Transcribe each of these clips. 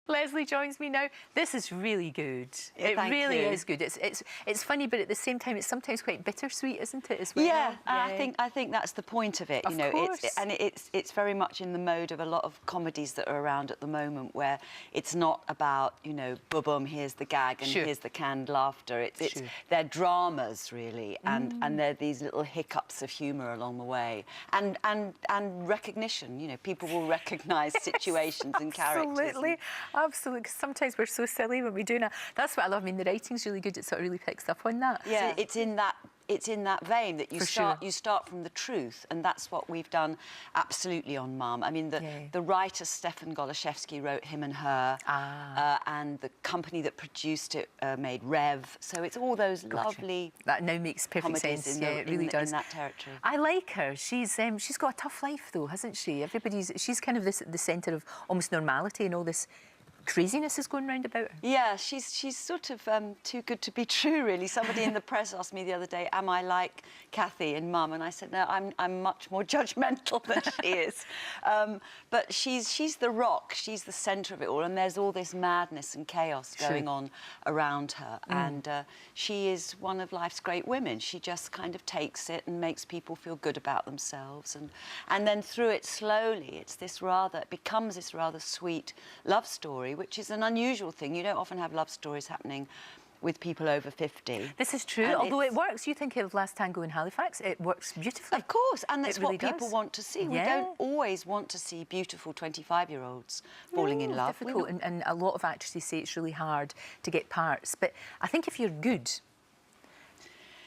Lesley joins me now. This is really good. It really is good. It's funny, but at the same time, it's sometimes quite bittersweet, isn't it? As well. Yeah, I think that's the point of it. Of course. It's very much in the mode of a lot of comedies that are around at the moment, where it's not about boom, here's the gag and here's the canned laughter. They're dramas really, and they're these little hiccups of humour along the way, and recognition. People will recognise situations and characters. Absolutely, because sometimes we're so silly when we do that. That's what I love. I mean, the writing's really good. It sort of really picks up on that. Yeah, it's in that vein that you start from the truth, and that's what we've done absolutely on Mum. I mean, the writer Stefan Goloszewski wrote Him and Her, and the company that produced it made Rev. So it's all those lovely. That now makes perfect sense. Yeah, it really does. In that territory. I like her. She's got a tough life though, hasn't she? She's kind of the centre of almost normality, and all this craziness is going round about her. Yeah, she's sort of too good to be true, really. Somebody in the press asked me the other day, am I like Kathy in Mum? And I said, no, I'm much more judgmental than she is. But she's the rock, she's the centre of it all, and there's all this madness and chaos going on around her. And she is one of life's great women. She just kind of takes it and makes people feel good about themselves. And then through it, slowly, it becomes this rather sweet love story, which is an unusual thing. You don't often have love stories happening with people over 50. This is true, although it works. You think of Last Tango in Halifax, it works beautifully. Of course, and that's what people want to see. We don't always want to see beautiful 25-year-olds falling in love. Difficult, and a lot of actresses say it's really hard to get parts. But I think if you're good,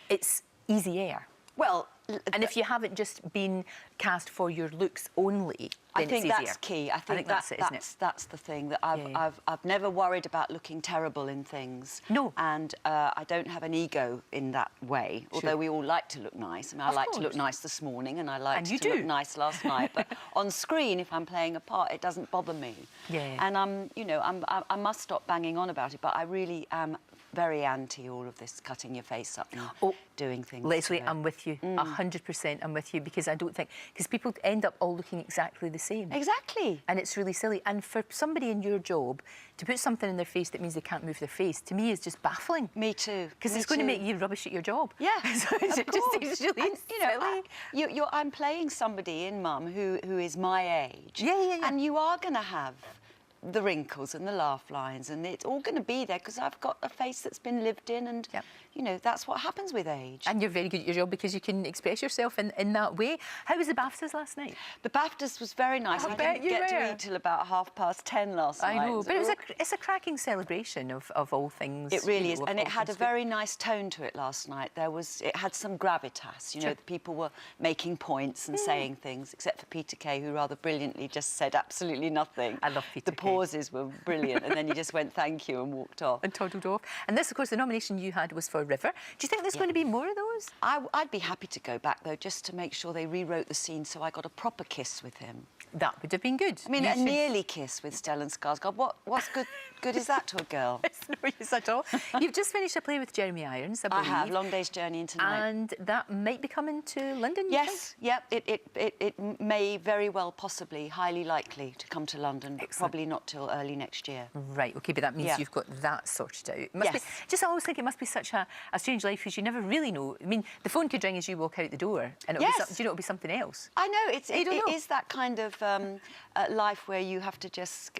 it's easy air. Well, and if you haven't just been cast for your looks only, I think that's key. I think that's it, isn't it? That's the thing that I've never worried about looking terrible in things. No. And I don't have an ego in that way. Although we all like to look nice. I mean, I like to look nice this morning, and I liked to look nice last night. But on screen, if I'm playing a part, it doesn't bother me. Yeah. And I must stop banging on about it. But I really am very anti all of this cutting your face up and doing things. Lesley, I'm with you. 100% I'm with you, because I don't think... Because people end up all looking exactly the same. Exactly. And it's really silly. And for somebody in your job to put something in their face that means they can't move their face, to me is just baffling. Me too. Because it's going to make you rubbish at your job. Yeah, so it just seems really silly. I'm playing somebody in Mum who is my age. Yeah. And you are going to have the wrinkles and the laugh lines, and it's all going to be there because I've got a face that's been lived in, and that's what happens with age. And you're very good at your job because you can express yourself in that way. How was the Baftas last night? The Baftas was very nice. I didn't get to eat till about 10:30 last night. I know, but it's a cracking celebration of all things. It really is, and it had a very nice tone to it last night. It had some gravitas. The people were making points and saying things, except for Peter Kay, who rather brilliantly just said absolutely nothing. I love Peter Kay. The pauses were brilliant, and then he just went thank you and walked off. And toddled off. And this, of course, the nomination you had was for River. Do you think there's going to be more of those? I'd be happy to go back, though, just to make sure they rewrote the scene so I got a proper kiss with him. That would have been good. I mean, a nearly kiss with Stellan Skarsgård. What's good is that to a girl? It's no use at all. You've just finished a play with Jeremy Irons, I believe. I have, Long Day's Journey into Night. And that might be coming to London, yes, yep. It may very well, possibly, highly likely to come to London, but probably not till early next year. Right, OK, but that means you've got that sorted out. It must be, I always think it must be such a strange life, because you never really know. I mean, the phone could ring as you walk out the door, and it'll be something else. I know, it is that kind of life where you have to just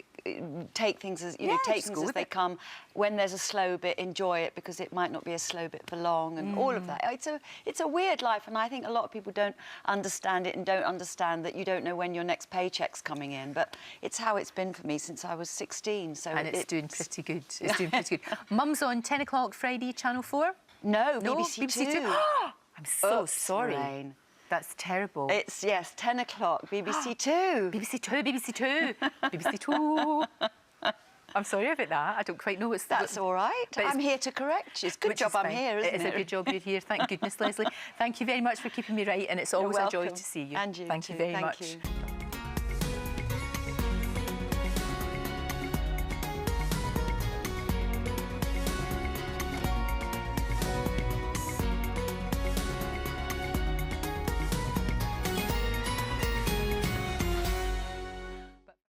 take things as they come. When there's a slow bit, enjoy it, because it might not be a slow bit for long, and all of that. It's a weird life, and I think a lot of people don't understand it, and don't understand that you don't know when your next paycheck's coming in. But it's how it's been for me since I was 16. So it's doing pretty good. It's doing pretty good. Mum's on 10 o'clock Friday, Channel 4. No, BBC Two. I'm so sorry. Lorraine. That's terrible. It's 10 o'clock, BBC Two. BBC Two, BBC Two, BBC Two. I'm sorry about that. I don't quite know what's... That's all right. I'm here to correct you. It's a good job I'm here, isn't it? It is a good job you're here. Thank goodness, Lesley. Thank you very much for keeping me right, and it's always a joy to see you. And you Thank you very much.